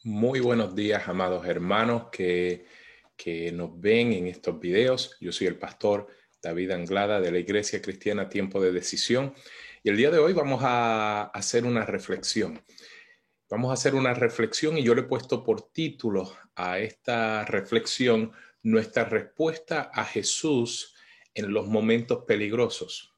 Muy buenos días, amados hermanos que nos ven en estos videos. Yo soy el pastor David Anglada de la Iglesia Cristiana Tiempo de Decisión y el día de hoy vamos a hacer una reflexión. Vamos a hacer una reflexión y yo le he puesto por título a esta reflexión nuestra respuesta a Jesús en los momentos peligrosos.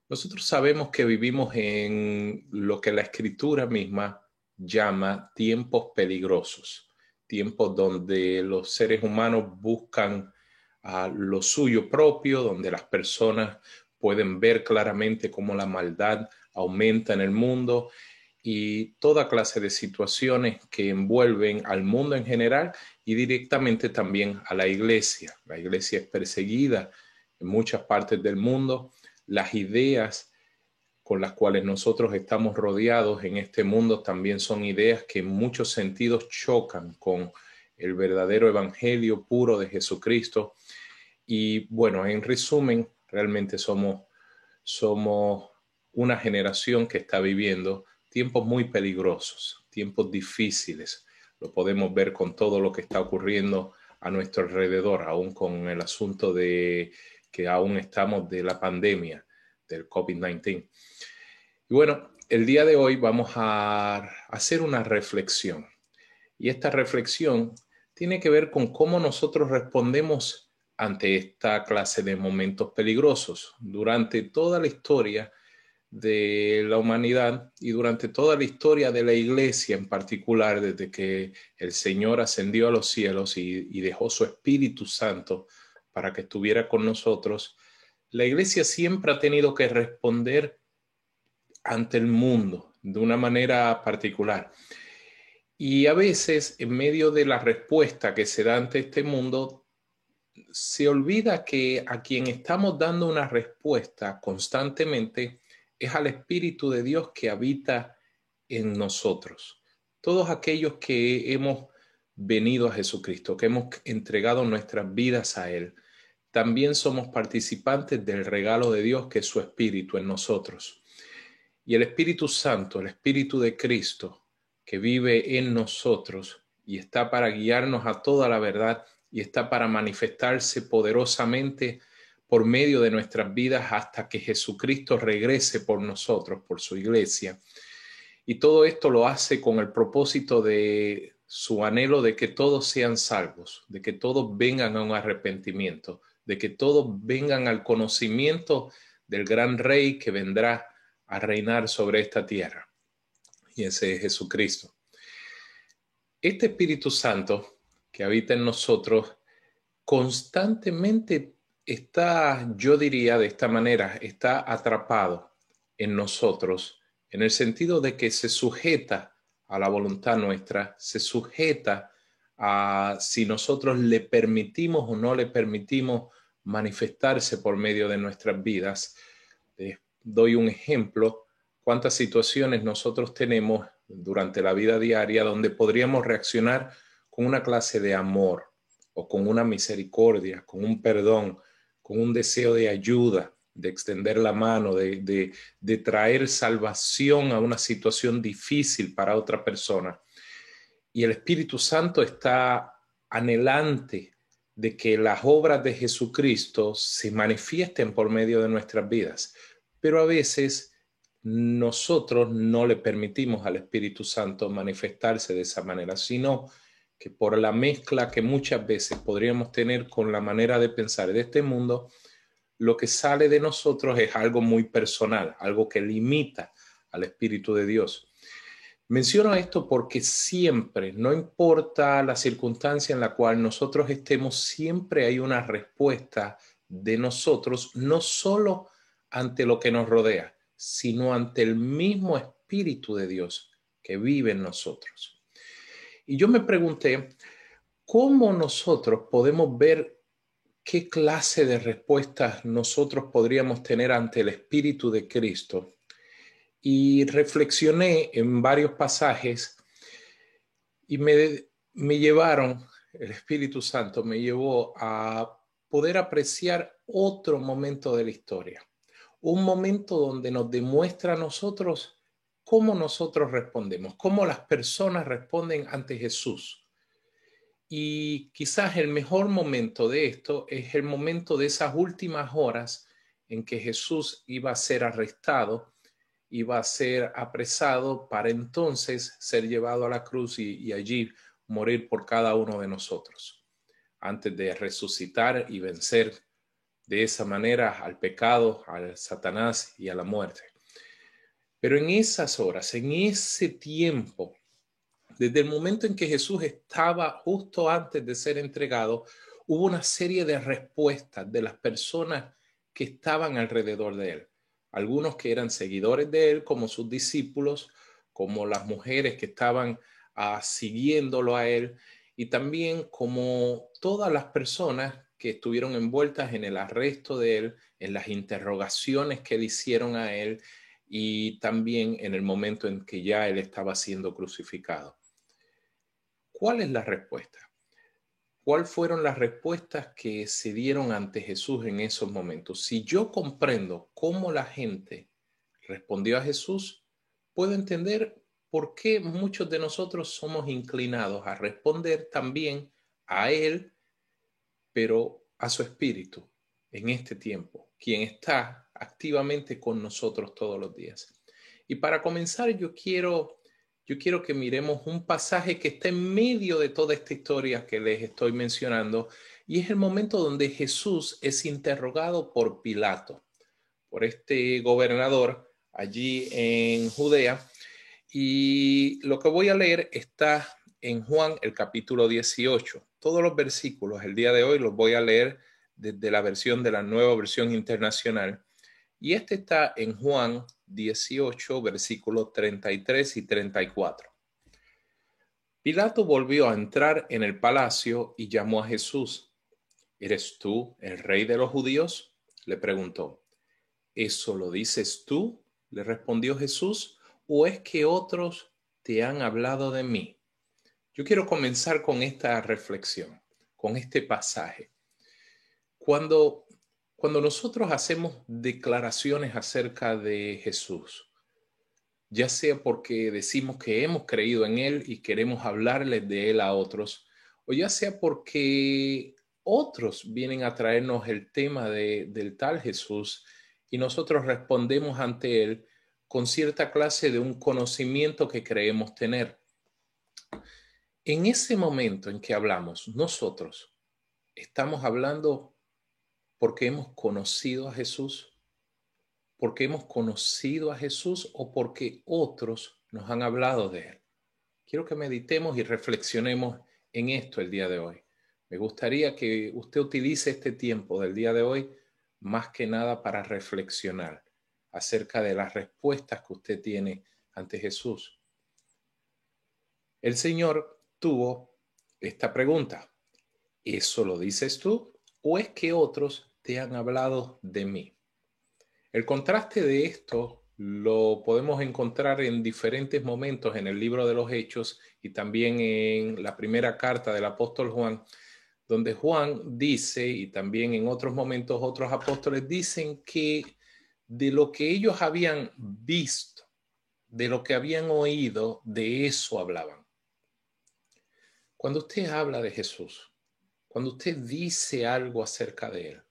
Nosotros sabemos que vivimos en lo que la Escritura misma llama tiempos peligrosos, tiempos donde los seres humanos buscan lo suyo propio, donde las personas pueden ver claramente cómo la maldad aumenta en el mundo y toda clase de situaciones que envuelven al mundo en general y directamente también a la iglesia. La iglesia es perseguida en muchas partes del mundo. Las ideas con las cuales nosotros estamos rodeados en este mundo también son ideas que en muchos sentidos chocan con el verdadero evangelio puro de Jesucristo. Y bueno, en resumen, realmente somos una generación que está viviendo tiempos muy peligrosos, tiempos difíciles. Lo podemos ver con todo lo que está ocurriendo a nuestro alrededor, aún con el asunto de que aún estamos de la pandemia del COVID-19. Y bueno, el día de hoy vamos a hacer una reflexión. Y esta reflexión tiene que ver con cómo nosotros respondemos ante esta clase de momentos peligrosos. Durante toda la historia de la humanidad y durante toda la historia de la iglesia en particular, desde que el Señor ascendió a los cielos y dejó su Espíritu Santo para que estuviera con nosotros, la iglesia siempre ha tenido que responder ante el mundo de una manera particular. Y a veces, en medio de la respuesta que se da ante este mundo, se olvida que a quien estamos dando una respuesta constantemente es al Espíritu de Dios que habita en nosotros. Todos aquellos que hemos venido a Jesucristo, que hemos entregado nuestras vidas a Él, también somos participantes del regalo de Dios que es su Espíritu en nosotros. Y el Espíritu Santo, el Espíritu de Cristo, que vive en nosotros y está para guiarnos a toda la verdad y está para manifestarse poderosamente por medio de nuestras vidas hasta que Jesucristo regrese por nosotros, por su iglesia. Y todo esto lo hace con el propósito de su anhelo de que todos sean salvos, de que todos vengan a un arrepentimiento, de que todos vengan al conocimiento del gran Rey que vendrá a reinar sobre esta tierra. Y ese es Jesucristo. Este Espíritu Santo que habita en nosotros constantemente está, yo diría de esta manera, está atrapado en nosotros, en el sentido de que se sujeta a la voluntad nuestra, se sujeta a si nosotros le permitimos o no le permitimos manifestarse por medio de nuestras vidas. Doy un ejemplo. ¿Cuántas situaciones nosotros tenemos durante la vida diaria donde podríamos reaccionar con una clase de amor o con una misericordia, con un perdón, con un deseo de ayuda, de extender la mano, de traer salvación a una situación difícil para otra persona? Y el Espíritu Santo está anhelante de que las obras de Jesucristo se manifiesten por medio de nuestras vidas. Pero a veces nosotros no le permitimos al Espíritu Santo manifestarse de esa manera, sino que por la mezcla que muchas veces podríamos tener con la manera de pensar de este mundo, lo que sale de nosotros es algo muy personal, algo que limita al Espíritu de Dios. Menciono esto porque siempre, no importa la circunstancia en la cual nosotros estemos, siempre hay una respuesta de nosotros, no solo ante lo que nos rodea, sino ante el mismo Espíritu de Dios que vive en nosotros. Y yo me pregunté, ¿cómo nosotros podemos ver qué clase de respuestas nosotros podríamos tener ante el Espíritu de Cristo? Y reflexioné en varios pasajes y me llevaron, el Espíritu Santo me llevó a poder apreciar otro momento de la historia. Un momento donde nos demuestra a nosotros cómo nosotros respondemos, cómo las personas responden ante Jesús. Y quizás el mejor momento de esto es el momento de esas últimas horas en que Jesús iba a ser arrestado, iba a ser apresado para entonces ser llevado a la cruz y allí morir por cada uno de nosotros, antes de resucitar y vencer de esa manera al pecado, al Satanás y a la muerte. Pero en esas horas, en ese tiempo, desde el momento en que Jesús estaba justo antes de ser entregado, hubo una serie de respuestas de las personas que estaban alrededor de él. Algunos que eran seguidores de él, como sus discípulos, como las mujeres que estaban siguiéndolo a él, y también como todas las personas que estuvieron envueltas en el arresto de él, en las interrogaciones que le hicieron a él, y también en el momento en que ya él estaba siendo crucificado. ¿Cuál es la respuesta? ¿Cuáles fueron las respuestas que se dieron ante Jesús en esos momentos? Si yo comprendo cómo la gente respondió a Jesús, puedo entender por qué muchos de nosotros somos inclinados a responder también a Él, pero a su Espíritu en este tiempo, quien está activamente con nosotros todos los días. Y para comenzar, yo quiero que miremos un pasaje que está en medio de toda esta historia que les estoy mencionando, y es el momento donde Jesús es interrogado por Pilato, por este gobernador allí en Judea. Y lo que voy a leer está en Juan, el capítulo 18. Todos los versículos el día de hoy los voy a leer desde la versión de la Nueva Versión Internacional. Y este está en Juan 18, versículos 33 y 34. Pilato volvió a entrar en el palacio y llamó a Jesús. ¿Eres tú el rey de los judíos?, le preguntó. ¿Eso lo dices tú?, le respondió Jesús, ¿o es que otros te han hablado de mí? Yo quiero comenzar con esta reflexión, con este pasaje. Cuando nosotros hacemos declaraciones acerca de Jesús, ya sea porque decimos que hemos creído en Él y queremos hablarles de Él a otros, o ya sea porque otros vienen a traernos el tema del tal Jesús y nosotros respondemos ante Él con cierta clase de un conocimiento que creemos tener. En ese momento en que hablamos, nosotros estamos hablando porque hemos conocido a Jesús, porque hemos conocido a Jesús o porque otros nos han hablado de Él. Quiero que meditemos y reflexionemos en esto el día de hoy. Me gustaría que usted utilice este tiempo del día de hoy más que nada para reflexionar acerca de las respuestas que usted tiene ante Jesús. El Señor tuvo esta pregunta. ¿Eso lo dices tú o es que otros te han hablado de mí? El contraste de esto lo podemos encontrar en diferentes momentos en el libro de los Hechos y también en la primera carta del apóstol Juan, donde Juan dice, y también en otros momentos otros apóstoles dicen que de lo que ellos habían visto, de lo que habían oído, de eso hablaban. Cuando usted habla de Jesús, cuando usted dice algo acerca de Él,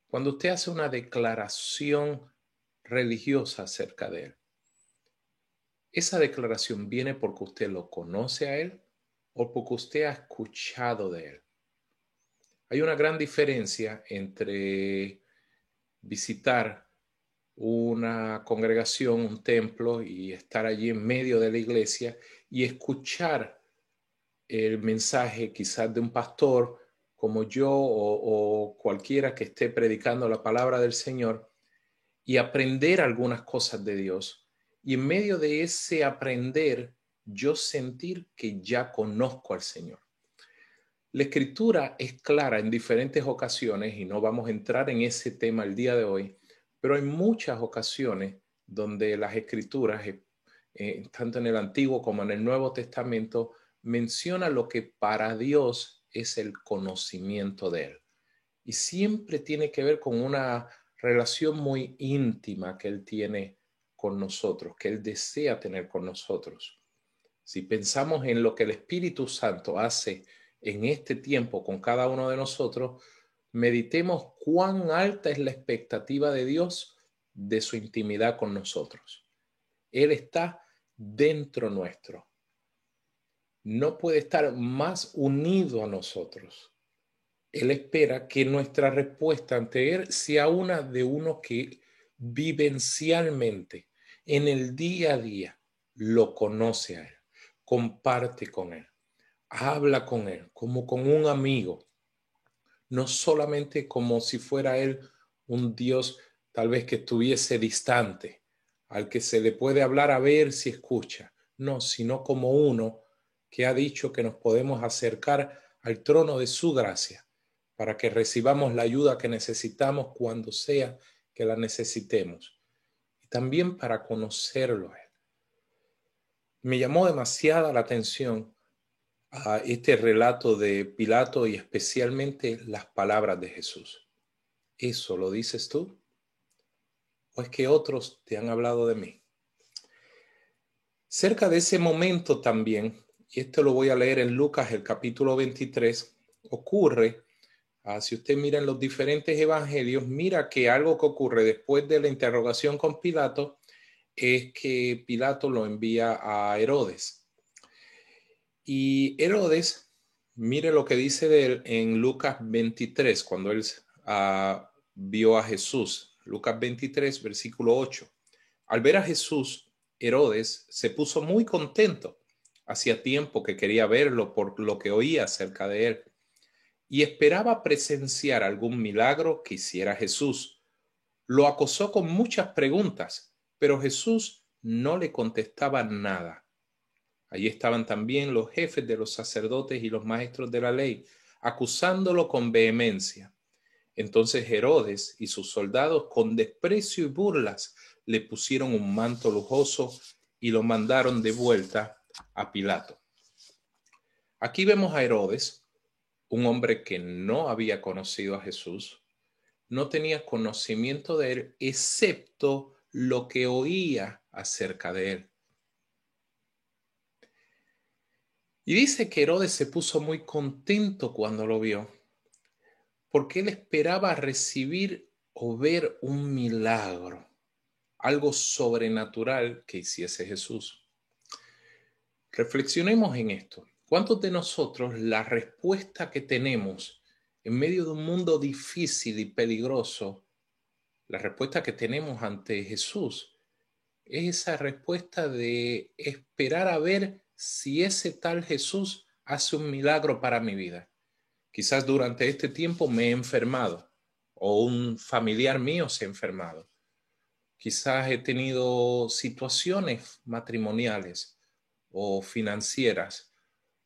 cuando usted hace una declaración religiosa acerca de Él, ¿esa declaración viene porque usted lo conoce a Él o porque usted ha escuchado de Él? Hay una gran diferencia entre visitar una congregación, un templo y estar allí en medio de la iglesia y escuchar el mensaje quizás de un pastor como yo o cualquiera que esté predicando la palabra del Señor y aprender algunas cosas de Dios. Y en medio de ese aprender, yo sentir que ya conozco al Señor. La Escritura es clara en diferentes ocasiones y no vamos a entrar en ese tema el día de hoy, pero hay muchas ocasiones donde las Escrituras, tanto en el Antiguo como en el Nuevo Testamento, menciona lo que para Dios es el conocimiento de Él. Y siempre tiene que ver con una relación muy íntima que Él tiene con nosotros, que Él desea tener con nosotros. Si pensamos en lo que el Espíritu Santo hace en este tiempo con cada uno de nosotros, meditemos cuán alta es la expectativa de Dios de su intimidad con nosotros. Él está dentro nuestro. No puede estar más unido a nosotros. Él espera que nuestra respuesta ante Él sea una de uno que vivencialmente, en el día a día, lo conoce a Él, comparte con Él, habla con Él como con un amigo, no solamente como si fuera Él un Dios tal vez que estuviese distante, al que se le puede hablar a ver si escucha, no, sino como uno que ha dicho que nos podemos acercar al trono de su gracia para que recibamos la ayuda que necesitamos cuando sea que la necesitemos y también para conocerlo a Él. Me llamó demasiada la atención a este relato de Pilato y especialmente las palabras de Jesús. ¿Eso lo dices tú? ¿O es que otros te han hablado de mí? Cerca de ese momento también, y esto lo voy a leer en Lucas, el capítulo 23, ocurre, si usted mira en los diferentes evangelios, mira que algo que ocurre después de la interrogación con Pilato es que Pilato lo envía a Herodes. Y Herodes, mire lo que dice de él en Lucas 23, cuando él vio a Jesús. Lucas 23, versículo 8. Al ver a Jesús, Herodes se puso muy contento. Hacía tiempo que quería verlo por lo que oía acerca de él y esperaba presenciar algún milagro que hiciera Jesús. Lo acosó con muchas preguntas, pero Jesús no le contestaba nada. Allí estaban también los jefes de los sacerdotes y los maestros de la ley, acusándolo con vehemencia. Entonces Herodes y sus soldados, con desprecio y burlas, le pusieron un manto lujoso y lo mandaron de vuelta a Pilato. Aquí vemos a Herodes, un hombre que no había conocido a Jesús, no tenía conocimiento de él, excepto lo que oía acerca de él. Y dice que Herodes se puso muy contento cuando lo vio, porque él esperaba recibir o ver un milagro, algo sobrenatural que hiciese Jesús. Reflexionemos en esto. ¿Cuántos de nosotros la respuesta que tenemos en medio de un mundo difícil y peligroso, la respuesta que tenemos ante Jesús, es esa respuesta de esperar a ver si ese tal Jesús hace un milagro para mi vida? Quizás durante este tiempo me he enfermado o un familiar mío se ha enfermado. Quizás he tenido situaciones matrimoniales o financieras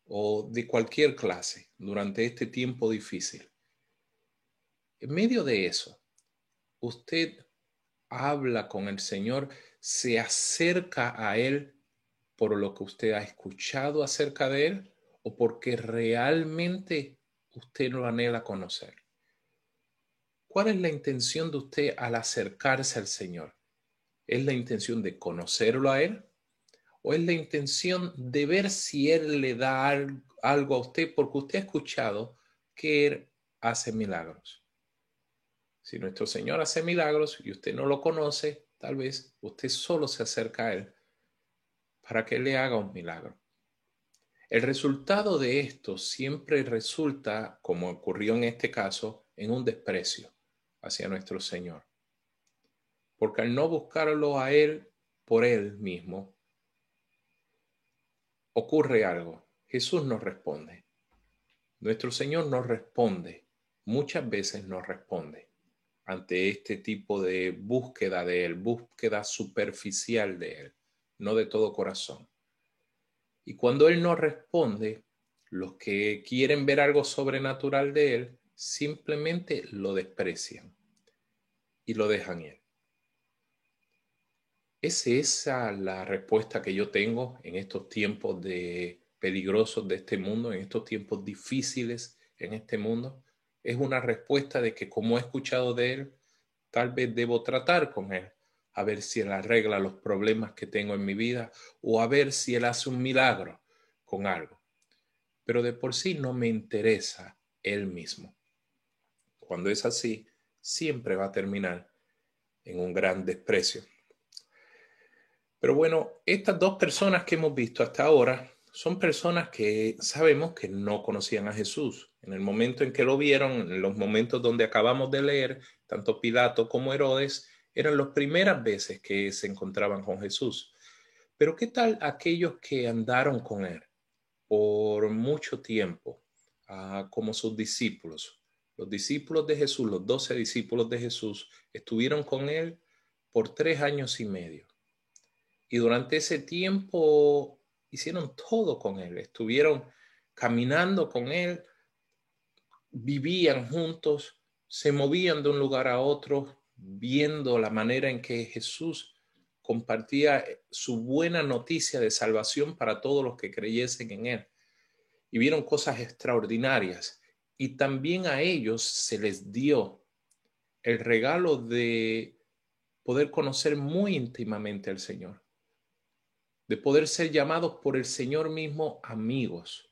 o de cualquier clase durante este tiempo difícil. En medio de eso, usted habla con el Señor, se acerca a Él por lo que usted ha escuchado acerca de Él o porque realmente usted lo anhela conocer. ¿Cuál es la intención de usted al acercarse al Señor? ¿Es la intención de conocerlo a Él? ¿O es la intención de ver si Él le da algo a usted porque usted ha escuchado que Él hace milagros? Si nuestro Señor hace milagros y usted no lo conoce, tal vez usted solo se acerca a Él para que Él le haga un milagro. El resultado de esto siempre resulta, como ocurrió en este caso, en un desprecio hacia nuestro Señor. Porque al no buscarlo a Él por Él mismo, ocurre algo. Jesús nos responde. Nuestro Señor nos responde. Muchas veces nos responde ante este tipo de búsqueda de Él, búsqueda superficial de Él, no de todo corazón. Y cuando Él no responde, los que quieren ver algo sobrenatural de Él simplemente lo desprecian y lo dejan ir. ¿Es esa la respuesta que yo tengo en estos tiempos peligrosos de este mundo, en estos tiempos difíciles en este mundo? Es una respuesta de que como he escuchado de Él, tal vez debo tratar con Él, a ver si Él arregla los problemas que tengo en mi vida o a ver si Él hace un milagro con algo. Pero de por sí no me interesa Él mismo. Cuando es así, siempre va a terminar en un gran desprecio. Pero bueno, estas dos personas que hemos visto hasta ahora son personas que sabemos que no conocían a Jesús. En el momento en que lo vieron, en los momentos donde acabamos de leer, tanto Pilato como Herodes, eran las primeras veces que se encontraban con Jesús. Pero ¿qué tal aquellos que andaron con él por mucho tiempo, como sus discípulos? Los discípulos de Jesús, los 12 discípulos de Jesús, estuvieron con él por 3 años y medio. Y durante ese tiempo hicieron todo con él, estuvieron caminando con él, vivían juntos, se movían de un lugar a otro, viendo la manera en que Jesús compartía su buena noticia de salvación para todos los que creyesen en él. Y vieron cosas extraordinarias. Y también a ellos se les dio el regalo de poder conocer muy íntimamente al Señor, de poder ser llamados por el Señor mismo amigos.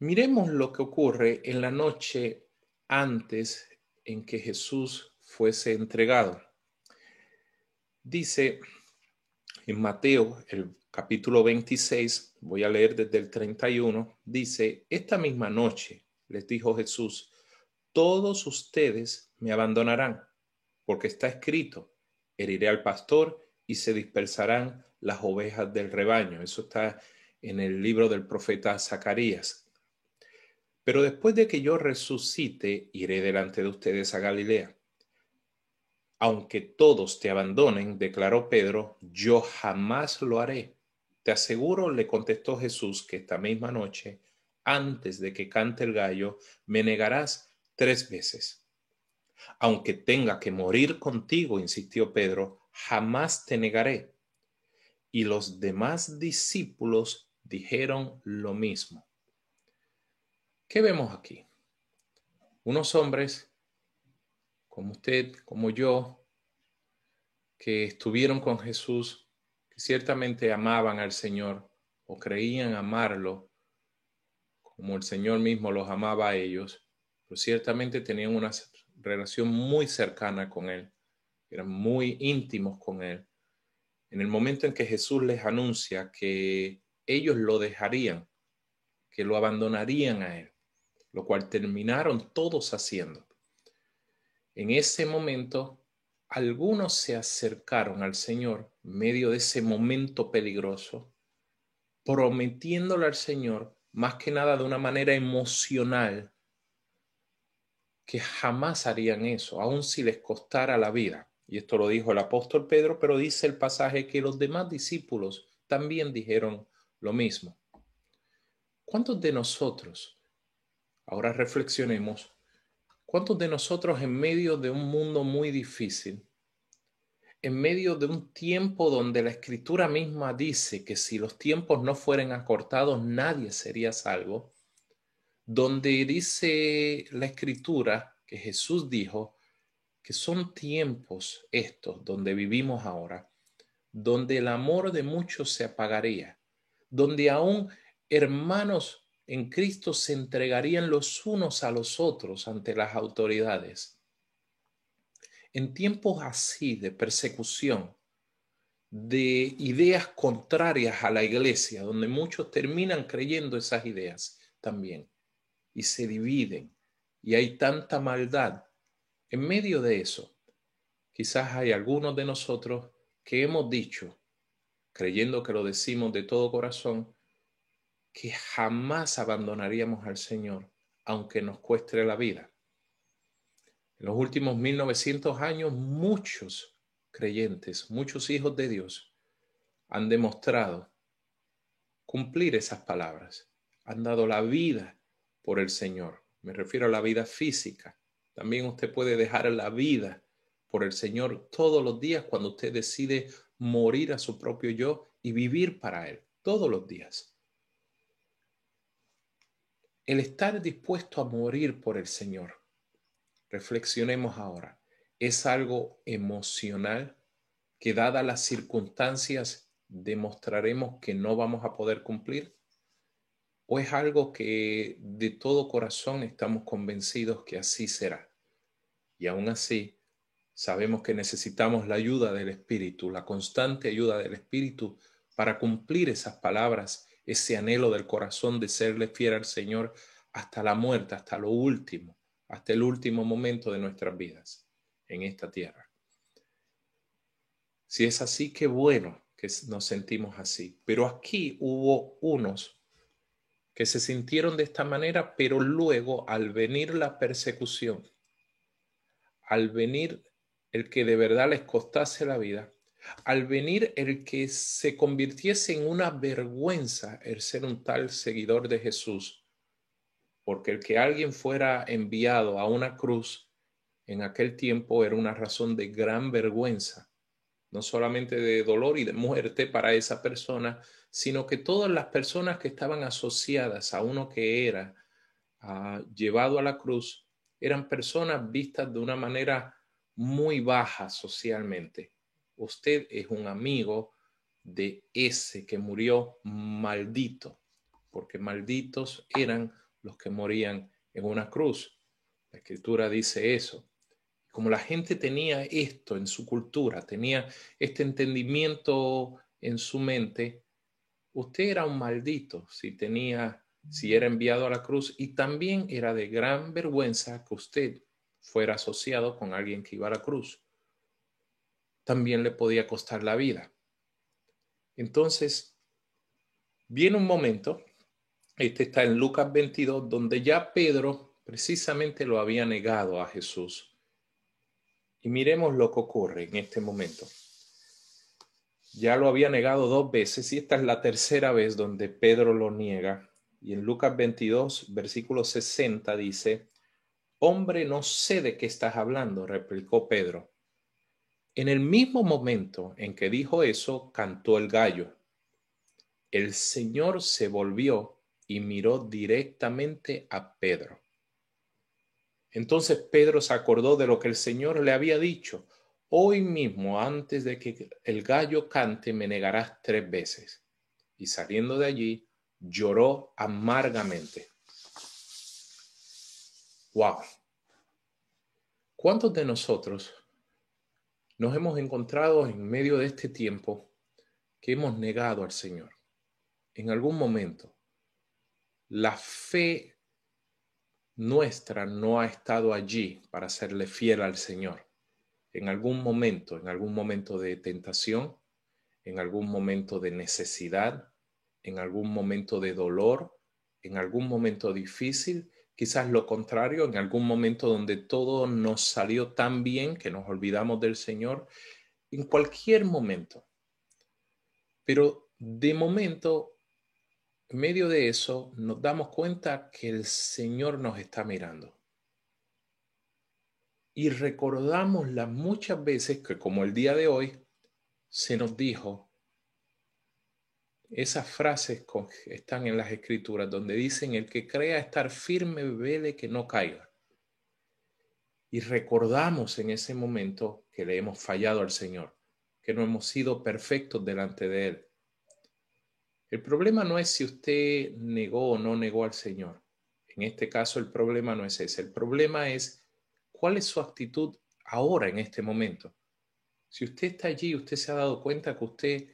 Miremos lo que ocurre en la noche antes en que Jesús fuese entregado. Dice en Mateo, el capítulo 26, voy a leer desde el 31, dice: esta misma noche les dijo Jesús, todos ustedes me abandonarán, porque está escrito, heriré al pastor y se dispersarán las ovejas del rebaño. Eso está en el libro del profeta Zacarías. Pero después de que yo resucite, iré delante de ustedes a Galilea. Aunque todos te abandonen, declaró Pedro, yo jamás lo haré. Te aseguro, le contestó Jesús, que esta misma noche, antes de que cante el gallo, me negarás 3 veces. Aunque tenga que morir contigo, insistió Pedro, jamás te negaré. Y los demás discípulos dijeron lo mismo. ¿Qué vemos aquí? Unos hombres como usted, como yo, que estuvieron con Jesús, que ciertamente amaban al Señor o creían amarlo como el Señor mismo los amaba a ellos, pero ciertamente tenían una relación muy cercana con Él, eran muy íntimos con Él. En el momento en que Jesús les anuncia que ellos lo dejarían, que lo abandonarían a Él, lo cual terminaron todos haciendo. En ese momento, algunos se acercaron al Señor en medio de ese momento peligroso, prometiéndole al Señor, más que nada de una manera emocional, que jamás harían eso, aun si les costara la vida. Y esto lo dijo el apóstol Pedro, pero dice el pasaje que los demás discípulos también dijeron lo mismo. ¿Cuántos de nosotros, ahora reflexionemos, cuántos de nosotros en medio de un mundo muy difícil, en medio de un tiempo donde la Escritura misma dice que si los tiempos no fueran acortados, nadie sería salvo, donde dice la Escritura que Jesús dijo que son tiempos estos donde vivimos ahora, donde el amor de muchos se apagaría, donde aún hermanos en Cristo se entregarían los unos a los otros ante las autoridades? En tiempos así de persecución, de ideas contrarias a la iglesia, donde muchos terminan creyendo esas ideas también y se dividen y hay tanta maldad, en medio de eso, quizás hay algunos de nosotros que hemos dicho, creyendo que lo decimos de todo corazón, que jamás abandonaríamos al Señor, aunque nos cueste la vida. En los últimos 1900 años, muchos creyentes, muchos hijos de Dios, han demostrado cumplir esas palabras. Han dado la vida por el Señor. Me refiero a la vida física. También usted puede dejar la vida por el Señor todos los días cuando usted decide morir a su propio yo y vivir para Él todos los días. El estar dispuesto a morir por el Señor. Reflexionemos ahora. es algo emocional que, dadas las circunstancias, demostraremos que no vamos a poder cumplir? ¿O es algo que de todo corazón estamos convencidos que así será? Y aún así, sabemos que necesitamos la ayuda del Espíritu, la constante ayuda del Espíritu para cumplir esas palabras, ese anhelo del corazón de serle fiel al Señor hasta la muerte, hasta lo último, hasta el último momento de nuestras vidas en esta tierra. Si es así, qué bueno que nos sentimos así. Pero aquí hubo unos que se sintieron de esta manera, pero luego, al venir la persecución, al venir el que de verdad les costase la vida, al venir el que se convirtiese en una vergüenza el ser un tal seguidor de Jesús, porque el que alguien fuera enviado a una cruz en aquel tiempo era una razón de gran vergüenza, no solamente de dolor y de muerte para esa persona, sino que todas las personas que estaban asociadas a uno que era llevado a la cruz eran personas vistas de una manera muy baja socialmente. Usted es un amigo de ese que murió maldito, porque malditos eran los que morían en una cruz. La Escritura dice eso. Como la gente tenía esto en su cultura, tenía este entendimiento en su mente, usted era un maldito si era enviado a la cruz, y también era de gran vergüenza que usted fuera asociado con alguien que iba a la cruz. También le podía costar la vida. Entonces, viene un momento, este está en Lucas 22, donde ya Pedro precisamente lo había negado a Jesús. Y miremos lo que ocurre en este momento. Ya lo había negado 2 veces y esta es la tercera vez donde Pedro lo niega. Y en Lucas 22, versículo 60 dice: «Hombre, no sé de qué estás hablando», replicó Pedro. En el mismo momento en que dijo eso, cantó el gallo. El Señor se volvió y miró directamente a Pedro. Entonces Pedro se acordó de lo que el Señor le había dicho: «Hoy mismo, antes de que el gallo cante, me negarás 3 veces». Y saliendo de allí, lloró amargamente. ¡Wow! ¿Cuántos de nosotros nos hemos encontrado en medio de este tiempo que hemos negado al Señor? En algún momento, la fe nuestra no ha estado allí para serle fiel al Señor. En algún momento de tentación, en algún momento de necesidad, en algún momento de dolor, en algún momento difícil, quizás lo contrario, en algún momento donde todo nos salió tan bien que nos olvidamos del Señor, en cualquier momento. Pero de momento, en medio de eso, nos damos cuenta que el Señor nos está mirando. Y recordamos las muchas veces que, como el día de hoy, se nos dijo, esas frases están en las Escrituras donde dicen: el que crea estar firme, vele que no caiga. Y recordamos en ese momento que le hemos fallado al Señor, que no hemos sido perfectos delante de Él. El problema no es si usted negó o no negó al Señor. En este caso el problema no es ese. El problema es cuál es su actitud ahora en este momento. Si usted está allí, usted se ha dado cuenta que usted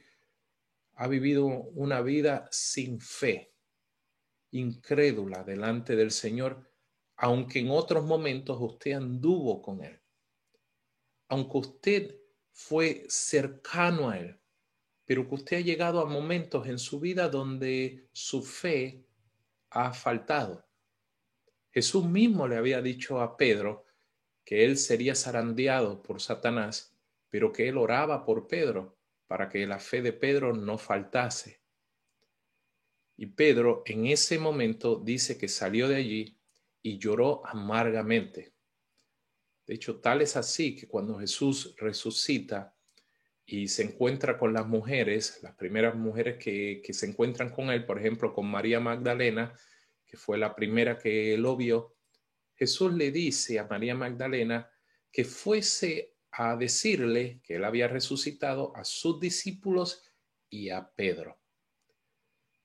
ha vivido una vida sin fe, incrédula delante del Señor, aunque en otros momentos usted anduvo con Él, aunque usted fue cercano a Él, pero que usted ha llegado a momentos en su vida donde su fe ha faltado. Jesús mismo le había dicho a Pedro que él sería zarandeado por Satanás, pero que él oraba por Pedro para que la fe de Pedro no faltase. Y Pedro en ese momento dice que salió de allí y lloró amargamente. De hecho, tal es así que cuando Jesús resucita y se encuentra con las mujeres, las primeras mujeres que se encuentran con él, por ejemplo, con María Magdalena, que fue la primera que lo vio, Jesús le dice a María Magdalena que fuese a decirle que él había resucitado a sus discípulos y a Pedro.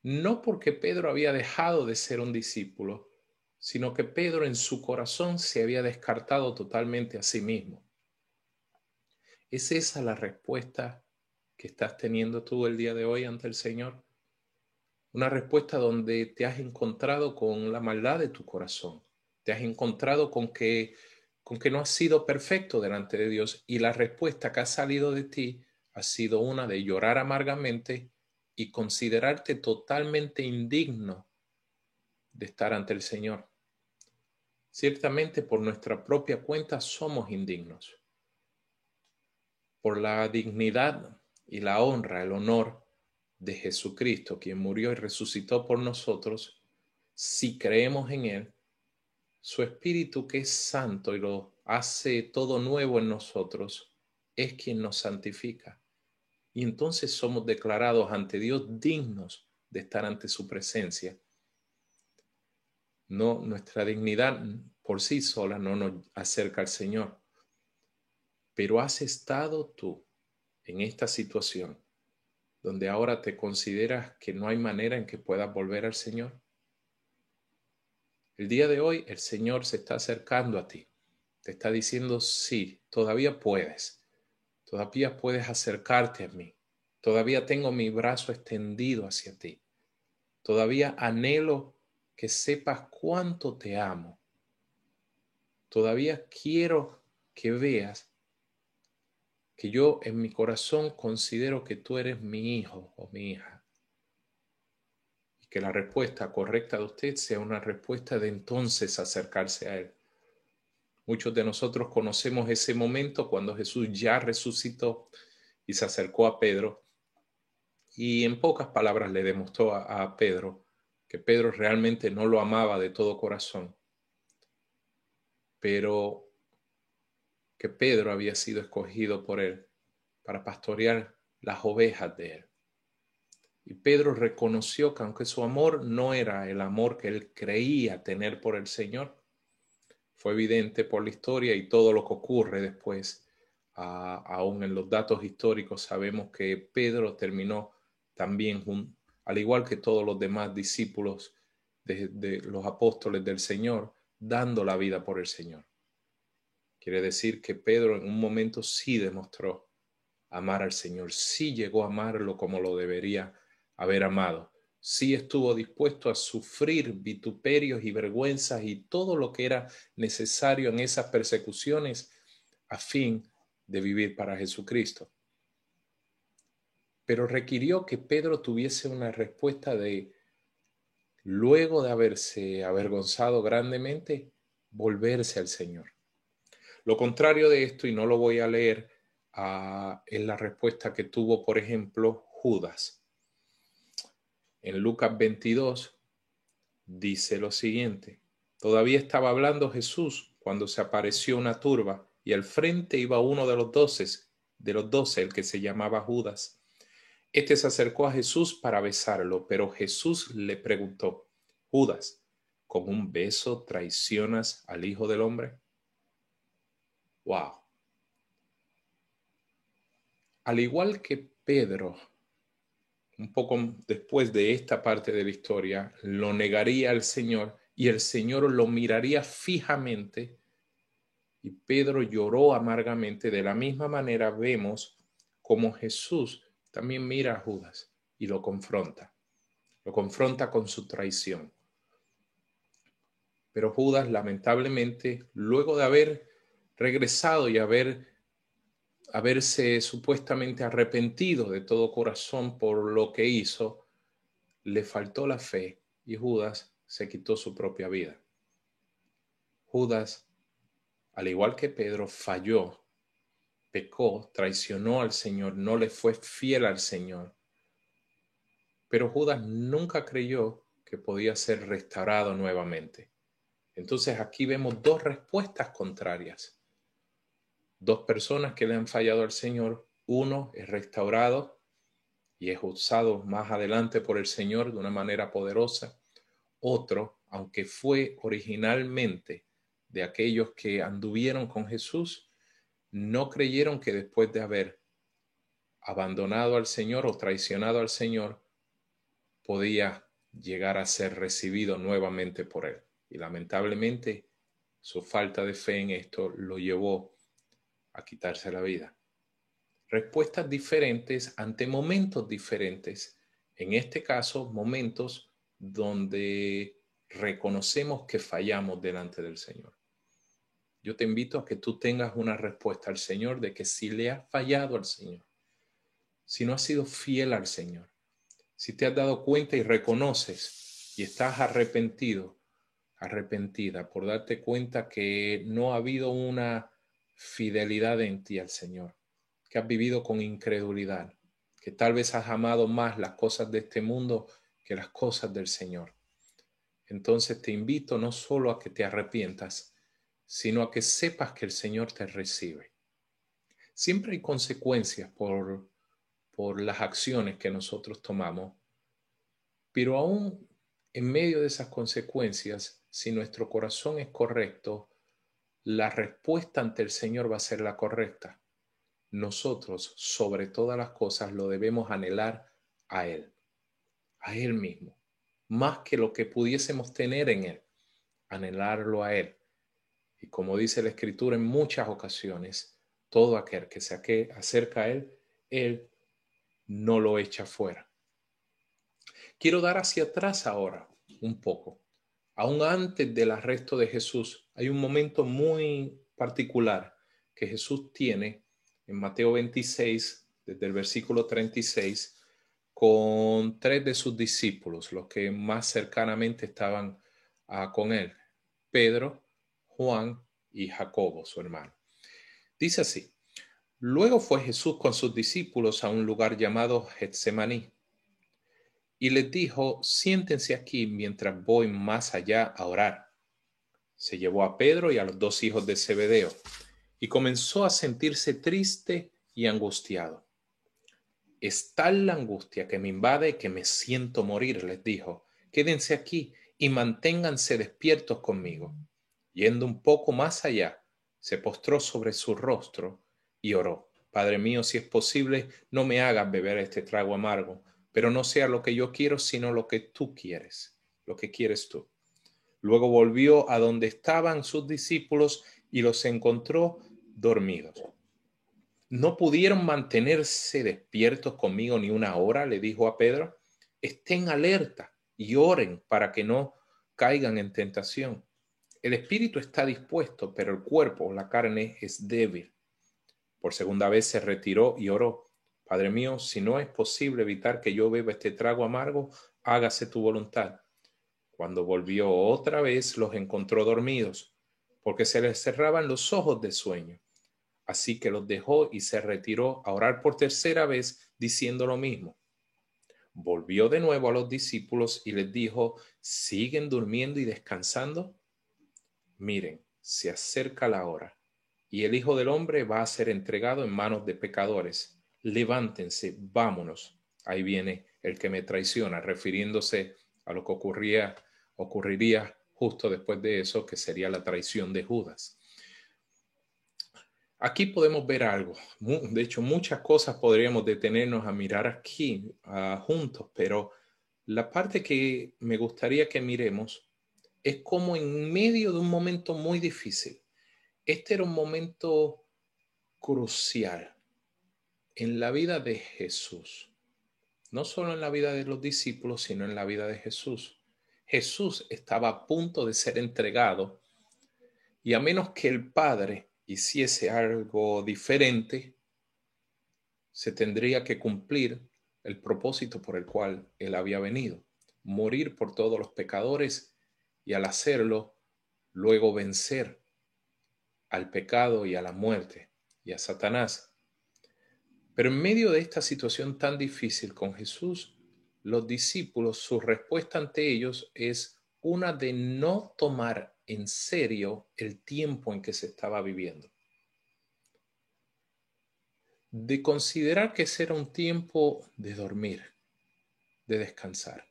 No porque Pedro había dejado de ser un discípulo, sino que Pedro en su corazón se había descartado totalmente a sí mismo. ¿Es esa la respuesta que estás teniendo tú el día de hoy ante el Señor? Una respuesta donde te has encontrado con la maldad de tu corazón. Te has encontrado con que no has sido perfecto delante de Dios, y la respuesta que ha salido de ti ha sido una de llorar amargamente y considerarte totalmente indigno de estar ante el Señor. Ciertamente por nuestra propia cuenta somos indignos. Por la dignidad y la honra, el honor de Jesucristo, quien murió y resucitó por nosotros, si creemos en Él, su Espíritu, que es santo y lo hace todo nuevo en nosotros, es quien nos santifica. Y entonces somos declarados ante Dios dignos de estar ante su presencia. No, nuestra dignidad por sí sola no nos acerca al Señor. Pero has estado tú en esta situación donde ahora te consideras que no hay manera en que puedas volver al Señor. El día de hoy el Señor se está acercando a ti. Te está diciendo, sí, todavía puedes acercarte a mí. Todavía tengo mi brazo extendido hacia ti. Todavía anhelo que sepas cuánto te amo. Todavía quiero que veas que yo en mi corazón considero que tú eres mi hijo o mi hija. Y que la respuesta correcta de usted sea una respuesta de entonces acercarse a Él. Muchos de nosotros conocemos ese momento cuando Jesús ya resucitó y se acercó a Pedro, y en pocas palabras le demostró a Pedro que Pedro realmente no lo amaba de todo corazón, pero que Pedro había sido escogido por Él para pastorear las ovejas de Él. Y Pedro reconoció que aunque su amor no era el amor que él creía tener por el Señor, fue evidente por la historia y todo lo que ocurre después. Aún en los datos históricos sabemos que Pedro terminó también, al igual que todos los demás discípulos de los apóstoles del Señor, dando la vida por el Señor. Quiere decir que Pedro en un momento sí demostró amar al Señor, sí llegó a amarlo como lo debería haber amado. Sí estuvo dispuesto a sufrir vituperios y vergüenzas y todo lo que era necesario en esas persecuciones a fin de vivir para Jesucristo. Pero requirió que Pedro tuviese una respuesta de, luego de haberse avergonzado grandemente, volverse al Señor. Lo contrario de esto, y no lo voy a leer, es la respuesta que tuvo, por ejemplo, Judas. En Lucas 22 dice lo siguiente: todavía estaba hablando Jesús cuando se apareció una turba, y al frente iba uno de los doce, el que se llamaba Judas. Este se acercó a Jesús para besarlo, pero Jesús le preguntó: Judas, ¿con un beso traicionas al Hijo del Hombre? ¡Wow! Al igual que Pedro, un poco después de esta parte de la historia, lo negaría al Señor y el Señor lo miraría fijamente, y Pedro lloró amargamente. De la misma manera vemos como Jesús también mira a Judas y lo confronta con su traición. Pero Judas, lamentablemente, luego de haber regresado y haberse supuestamente arrepentido de todo corazón por lo que hizo, le faltó la fe y Judas se quitó su propia vida. Judas, al igual que Pedro, falló, pecó, traicionó al Señor, no le fue fiel al Señor. Pero Judas nunca creyó que podía ser restaurado nuevamente. Entonces aquí vemos dos respuestas contrarias. Dos personas que le han fallado al Señor. Uno es restaurado y es usado más adelante por el Señor de una manera poderosa. Otro, aunque fue originalmente de aquellos que anduvieron con Jesús, no creyeron que después de haber abandonado al Señor o traicionado al Señor, podía llegar a ser recibido nuevamente por Él. Y lamentablemente, su falta de fe en esto lo llevó a quitarse la vida. Respuestas diferentes ante momentos diferentes. En este caso, momentos donde reconocemos que fallamos delante del Señor. Yo te invito a que tú tengas una respuesta al Señor de que si le has fallado al Señor, si no has sido fiel al Señor, si te has dado cuenta y reconoces y estás arrepentido, arrepentida por darte cuenta que no ha habido una fidelidad en ti al Señor, que has vivido con incredulidad, que tal vez has amado más las cosas de este mundo que las cosas del Señor. Entonces te invito no solo a que te arrepientas, sino a que sepas que el Señor te recibe. Siempre hay consecuencias por las acciones que nosotros tomamos, pero aún en medio de esas consecuencias, si nuestro corazón es correcto, la respuesta ante el Señor va a ser la correcta. Nosotros, sobre todas las cosas, lo debemos anhelar a Él mismo, más que lo que pudiésemos tener en Él, anhelarlo a Él. Y como dice la Escritura en muchas ocasiones, todo aquel que se acerca a Él no lo echa fuera. Quiero dar hacia atrás ahora un poco. Aún antes del arresto de Jesús, hay un momento muy particular que Jesús tiene en Mateo 26, desde el versículo 36, con tres de sus discípulos, los que más cercanamente estaban con él, Pedro, Juan y Jacobo, su hermano. Dice así: luego fue Jesús con sus discípulos a un lugar llamado Getsemaní y les dijo: siéntense aquí mientras voy más allá a orar. Se llevó a Pedro y a los dos hijos de Zebedeo y comenzó a sentirse triste y angustiado. Es tal la angustia que me invade que me siento morir, les dijo. Quédense aquí y manténganse despiertos conmigo. Yendo un poco más allá, se postró sobre su rostro y oró: Padre mío, si es posible, no me hagas beber este trago amargo, pero no sea lo que yo quiero, sino lo que tú quieres, lo que quieres tú. Luego volvió a donde estaban sus discípulos y los encontró dormidos. ¿No pudieron mantenerse despiertos conmigo ni una hora?, le dijo a Pedro. Estén alerta y oren para que no caigan en tentación. El espíritu está dispuesto, pero el cuerpo, la carne, es débil. Por segunda vez se retiró y oró: Padre mío, si no es posible evitar que yo beba este trago amargo, hágase tu voluntad. Cuando volvió otra vez, los encontró dormidos, porque se les cerraban los ojos de sueño. Así que los dejó y se retiró a orar por tercera vez, diciendo lo mismo. Volvió de nuevo a los discípulos y les dijo: ¿siguen durmiendo y descansando? Miren, se acerca la hora, y el Hijo del Hombre va a ser entregado en manos de pecadores. Levántense, vámonos. Ahí viene el que me traiciona, refiriéndose a lo que ocurriría justo después de eso, que sería la traición de Judas. Aquí podemos ver algo. De hecho, muchas cosas podríamos detenernos a mirar aquí juntos, pero la parte que me gustaría que miremos es cómo en medio de un momento muy difícil, este era un momento crucial en la vida de Jesús, no solo en la vida de los discípulos, sino en la vida de Jesús. Jesús estaba a punto de ser entregado y a menos que el Padre hiciese algo diferente, se tendría que cumplir el propósito por el cual él había venido: morir por todos los pecadores y al hacerlo, luego vencer al pecado y a la muerte y a Satanás. Pero en medio de esta situación tan difícil con Jesús, los discípulos, su respuesta ante ellos es una de no tomar en serio el tiempo en que se estaba viviendo, de considerar que ese era un tiempo de dormir, de descansar.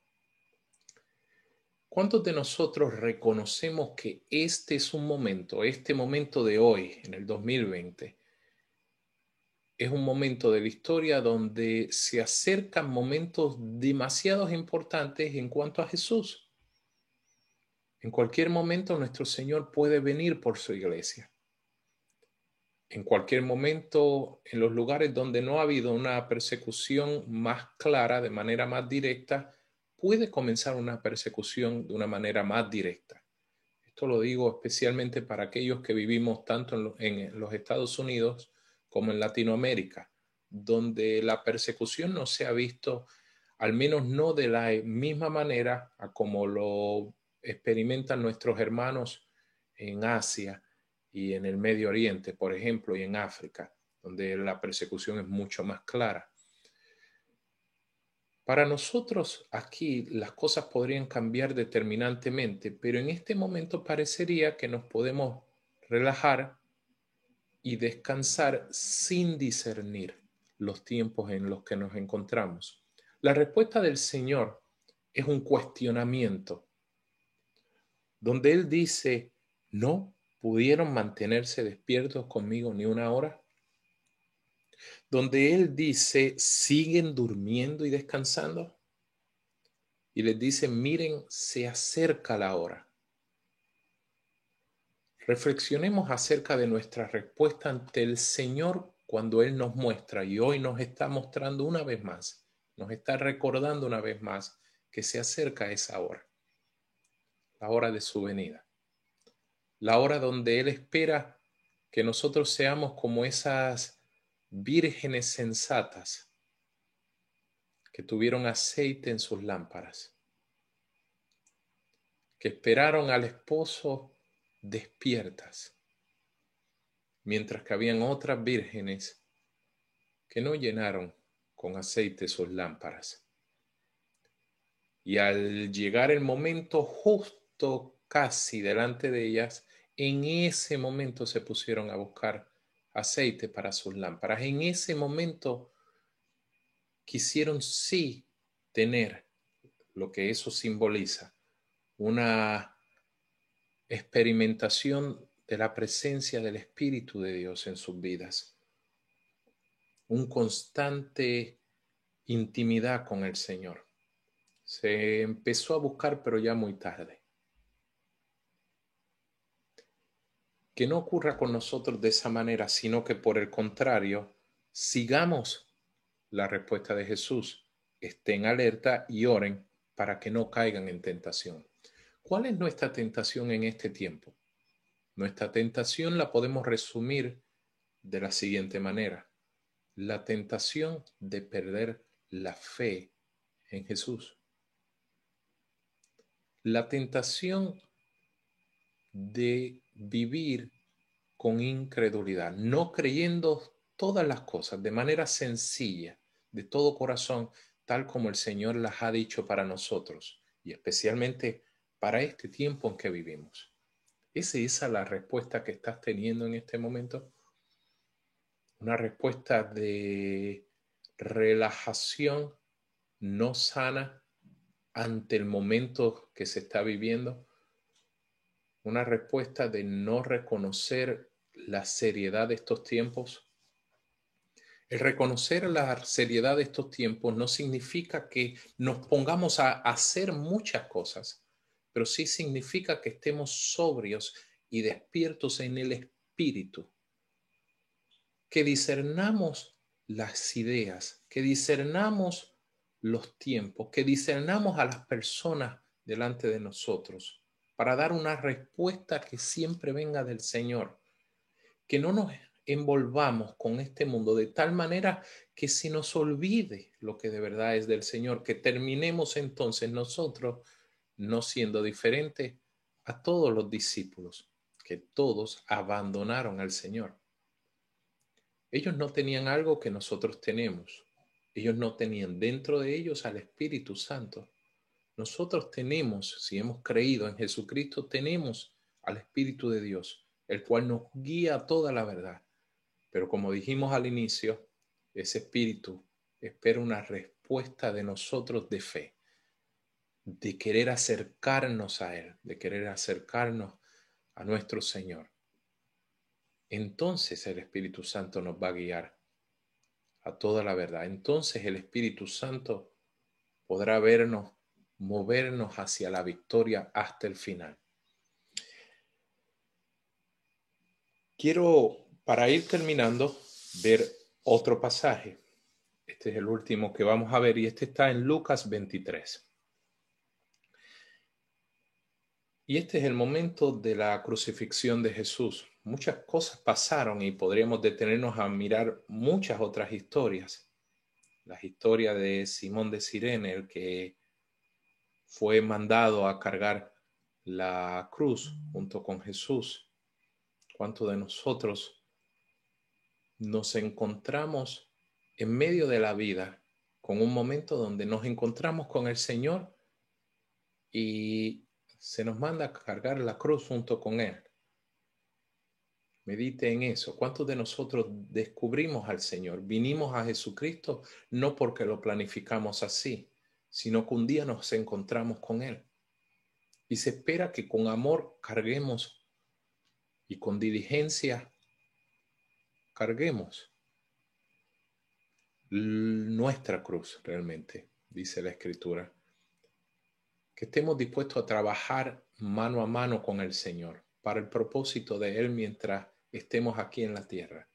¿Cuántos de nosotros reconocemos que este es un momento, este momento de hoy, en el 2020, es un momento de la historia donde se acercan momentos demasiado importantes en cuanto a Jesús. En cualquier momento nuestro Señor puede venir por su iglesia. En cualquier momento, en los lugares donde no ha habido una persecución más clara, de manera más directa, puede comenzar una persecución de una manera más directa. Esto lo digo especialmente para aquellos que vivimos tanto en los Estados Unidos como en Latinoamérica, donde la persecución no se ha visto, al menos no de la misma manera a como lo experimentan nuestros hermanos en Asia y en el Medio Oriente, por ejemplo, y en África, donde la persecución es mucho más clara. Para nosotros aquí las cosas podrían cambiar determinantemente, pero en este momento parecería que nos podemos relajar y descansar sin discernir los tiempos en los que nos encontramos. La respuesta del Señor es un cuestionamiento, donde Él dice, ¿no pudieron mantenerse despiertos conmigo ni una hora? Donde Él dice, ¿siguen durmiendo y descansando? Y les dice, miren, se acerca la hora. Reflexionemos acerca de nuestra respuesta ante el Señor cuando Él nos muestra, y hoy nos está mostrando una vez más, nos está recordando una vez más que se acerca esa hora, la hora de su venida, la hora donde Él espera que nosotros seamos como esas vírgenes sensatas que tuvieron aceite en sus lámparas, que esperaron al esposo despiertas, mientras que habían otras vírgenes que no llenaron con aceite sus lámparas. Y al llegar el momento justo casi delante de ellas, en ese momento se pusieron a buscar aceite para sus lámparas. En ese momento quisieron sí tener lo que eso simboliza, una experimentación de la presencia del Espíritu de Dios en sus vidas, un constante intimidad con el Señor. Se empezó a buscar, pero ya muy tarde. Que no ocurra con nosotros de esa manera, sino que por el contrario, sigamos la respuesta de Jesús. Estén alerta y oren para que no caigan en tentación. ¿Cuál es nuestra tentación en este tiempo? Nuestra tentación la podemos resumir de la siguiente manera. La tentación de perder la fe en Jesús. La tentación de vivir con incredulidad, no creyendo todas las cosas de manera sencilla, de todo corazón, tal como el Señor las ha dicho para nosotros y especialmente para este tiempo en que vivimos. ¿Es esa la respuesta que estás teniendo en este momento? Una respuesta de relajación no sana ante el momento que se está viviendo, una respuesta de no reconocer la seriedad de estos tiempos. El reconocer la seriedad de estos tiempos no significa que nos pongamos a hacer muchas cosas, pero sí significa que estemos sobrios y despiertos en el espíritu, que discernamos las ideas, que discernamos los tiempos, que discernamos a las personas delante de nosotros para dar una respuesta que siempre venga del Señor, que no nos envolvamos con este mundo de tal manera que se nos olvide lo que de verdad es del Señor, que terminemos entonces nosotros no siendo diferentes a todos los discípulos, que todos abandonaron al Señor. Ellos no tenían algo que nosotros tenemos. Ellos no tenían dentro de ellos al Espíritu Santo. Nosotros tenemos, si hemos creído en Jesucristo, tenemos al Espíritu de Dios, el cual nos guía a toda la verdad. Pero como dijimos al inicio, ese Espíritu espera una respuesta de nosotros de fe, de querer acercarnos a Él, de querer acercarnos a nuestro Señor. Entonces el Espíritu Santo nos va a guiar a toda la verdad. Entonces el Espíritu Santo podrá vernos, movernos hacia la victoria hasta el final. Quiero, para ir terminando, ver otro pasaje. Este es el último que vamos a ver y este está en Lucas 23. Y este es el momento de la crucifixión de Jesús. Muchas cosas pasaron y podríamos detenernos a mirar muchas otras historias. La historia de Simón de Cirene, el que fue mandado a cargar la cruz junto con Jesús. ¿Cuántos de nosotros nos encontramos en medio de la vida con un momento donde nos encontramos con el Señor y se nos manda a cargar la cruz junto con Él? Medite en eso. ¿Cuántos de nosotros descubrimos al Señor? Vinimos a Jesucristo no porque lo planificamos así, sino que un día nos encontramos con Él. Y se espera que con amor carguemos y con diligencia carguemos nuestra cruz realmente, dice la Escritura. Que estemos dispuestos a trabajar mano a mano con el Señor para el propósito de Él mientras estemos aquí en la tierra.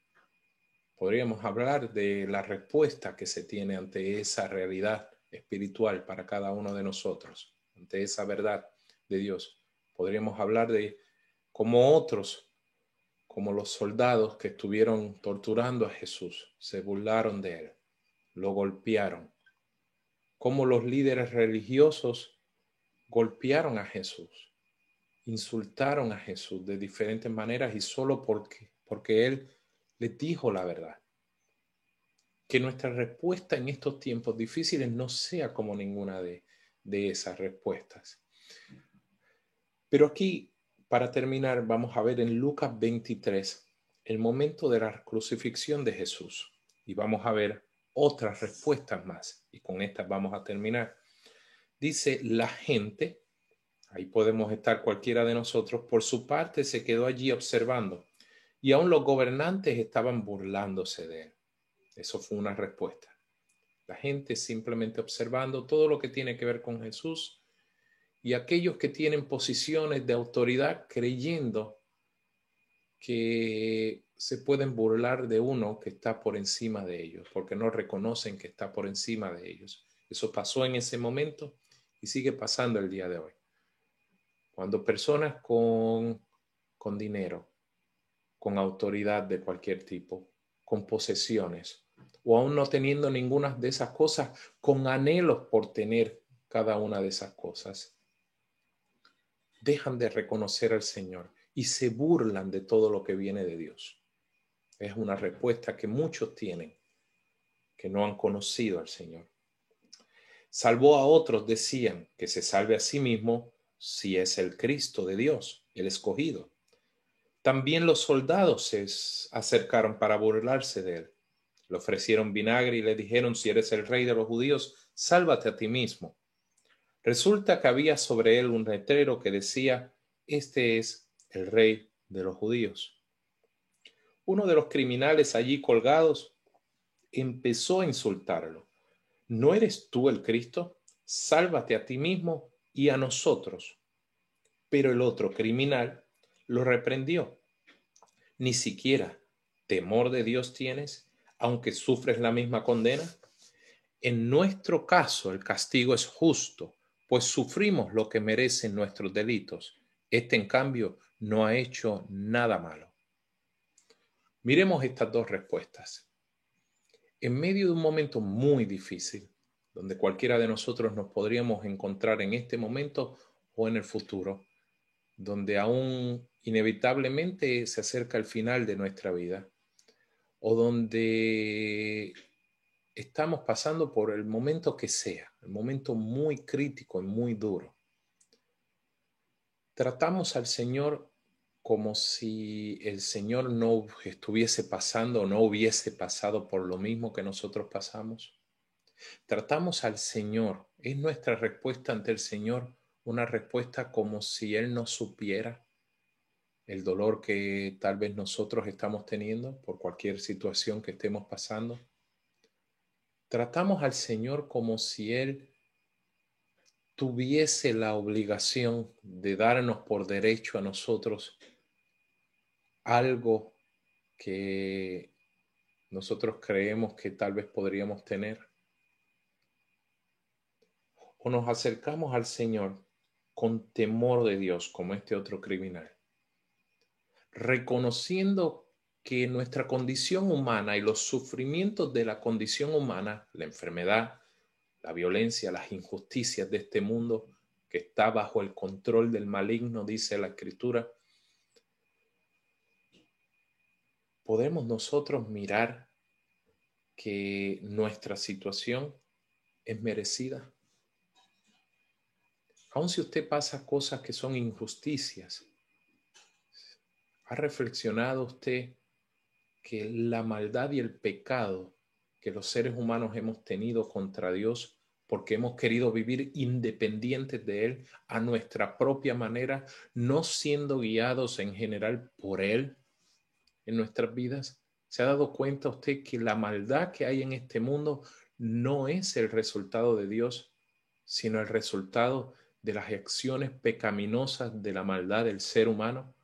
Podríamos hablar de la respuesta que se tiene ante esa realidad espiritual para cada uno de nosotros, ante esa verdad de Dios. Podríamos hablar de cómo otros, como los soldados que estuvieron torturando a Jesús, se burlaron de Él, lo golpearon. Cómo los líderes religiosos golpearon a Jesús, insultaron a Jesús de diferentes maneras y solo porque Él les dijo la verdad. Que nuestra respuesta en estos tiempos difíciles no sea como ninguna de esas respuestas. Pero aquí, para terminar, vamos a ver en Lucas 23 el momento de la crucifixión de Jesús. Y vamos a ver otras respuestas más. Y con estas vamos a terminar. Dice, la gente, ahí podemos estar cualquiera de nosotros, por su parte se quedó allí observando. Y aún los gobernantes estaban burlándose de él. Eso fue una respuesta. La gente simplemente observando todo lo que tiene que ver con Jesús y aquellos que tienen posiciones de autoridad creyendo que se pueden burlar de uno que está por encima de ellos, porque no reconocen que está por encima de ellos. Eso pasó en ese momento y sigue pasando el día de hoy. Cuando personas con dinero, con autoridad de cualquier tipo, con posesiones, o aún no teniendo ninguna de esas cosas, con anhelos por tener cada una de esas cosas, dejan de reconocer al Señor y se burlan de todo lo que viene de Dios. Es una respuesta que muchos tienen, que no han conocido al Señor. Salvó a otros, decían, que se salve a sí mismo si es el Cristo de Dios, el escogido. También los soldados se acercaron para burlarse de él. Le ofrecieron vinagre y le dijeron, si eres el rey de los judíos, sálvate a ti mismo. Resulta que había sobre él un letrero que decía, este es el rey de los judíos. Uno de los criminales allí colgados empezó a insultarlo. ¿No eres tú el Cristo? Sálvate a ti mismo y a nosotros. Pero el otro criminal lo reprendió. Ni siquiera temor de Dios tienes, aunque sufres la misma condena. En nuestro caso, el castigo es justo, pues sufrimos lo que merecen nuestros delitos. Este, en cambio, no ha hecho nada malo. Miremos estas dos respuestas. En medio de un momento muy difícil, donde cualquiera de nosotros nos podríamos encontrar en este momento o en el futuro, donde aún inevitablemente se acerca el final de nuestra vida, o donde estamos pasando por el momento que sea, el momento muy crítico y muy duro. Tratamos al Señor como si el Señor no estuviese pasando o no hubiese pasado por lo mismo que nosotros pasamos. Tratamos al Señor, es nuestra respuesta ante el Señor una respuesta como si Él no supiera el dolor que tal vez nosotros estamos teniendo por cualquier situación que estemos pasando. tratamos al Señor como si Él tuviese la obligación de darnos por derecho a nosotros algo que nosotros creemos que tal vez podríamos tener. O nos acercamos al Señor con temor de Dios, como este otro criminal, reconociendo que nuestra condición humana y los sufrimientos de la condición humana, la enfermedad, la violencia, las injusticias de este mundo que está bajo el control del maligno, dice la Escritura, podemos nosotros mirar que nuestra situación es merecida. Aun si usted pasa cosas que son injusticias, ¿ha reflexionado usted que la maldad y el pecado que los seres humanos hemos tenido contra Dios porque hemos querido vivir independientes de Él a nuestra propia manera, no siendo guiados en general por Él en nuestras vidas? ¿Se ha dado cuenta usted que la maldad que hay en este mundo no es el resultado de Dios, sino el resultado de las acciones pecaminosas de la maldad del ser humano?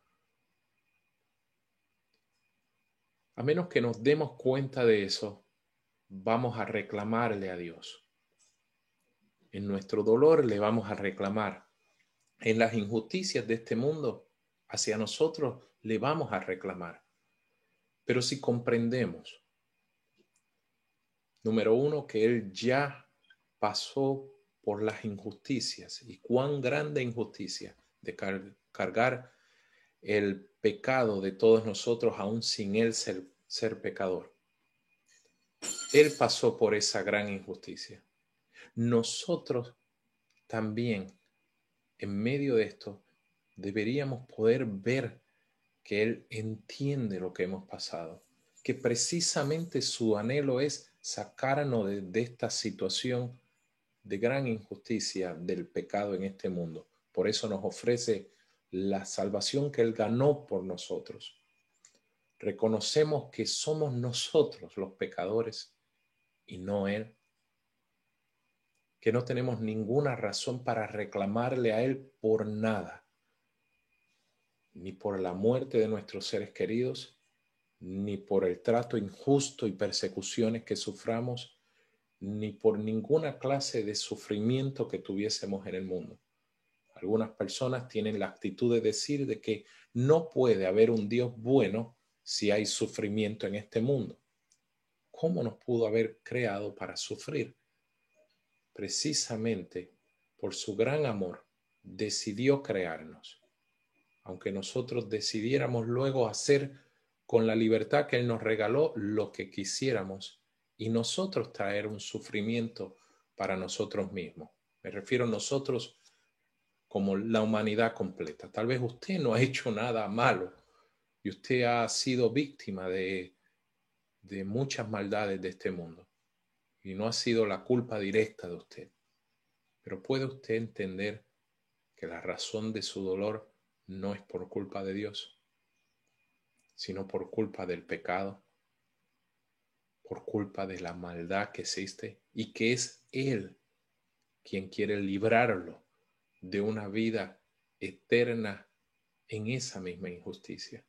A menos que nos demos cuenta de eso, vamos a reclamarle a Dios. En nuestro dolor le vamos a reclamar. En las injusticias de este mundo, hacia nosotros le vamos a reclamar. Pero si comprendemos, número uno, que Él ya pasó por las injusticias y cuán grande injusticia de cargar el pecado de todos nosotros, aún sin Él ser pecador. Él pasó por esa gran injusticia. Nosotros también, en medio de esto, deberíamos poder ver que Él entiende lo que hemos pasado, que precisamente su anhelo es sacarnos de esta situación de gran injusticia del pecado en este mundo. Por eso nos ofrece la salvación que Él ganó por nosotros. Reconocemos que somos nosotros los pecadores y no Él, que no tenemos ninguna razón para reclamarle a Él por nada, ni por la muerte de nuestros seres queridos, ni por el trato injusto y persecuciones que suframos, ni por ninguna clase de sufrimiento que tuviésemos en el mundo. Algunas personas tienen la actitud de decir de que no puede haber un Dios bueno si hay sufrimiento en este mundo. ¿Cómo nos pudo haber creado para sufrir? Precisamente por su gran amor decidió crearnos, aunque nosotros decidiéramos luego hacer con la libertad que Él nos regaló lo que quisiéramos y nosotros traer un sufrimiento para nosotros mismos. Me refiero a nosotros como la humanidad completa. Tal vez usted no ha hecho nada malo y usted ha sido víctima de muchas maldades de este mundo y no ha sido la culpa directa de usted. Pero puede usted entender que la razón de su dolor no es por culpa de Dios, sino por culpa del pecado, por culpa de la maldad que existe y que es Él quien quiere librarlo de una vida eterna en esa misma injusticia.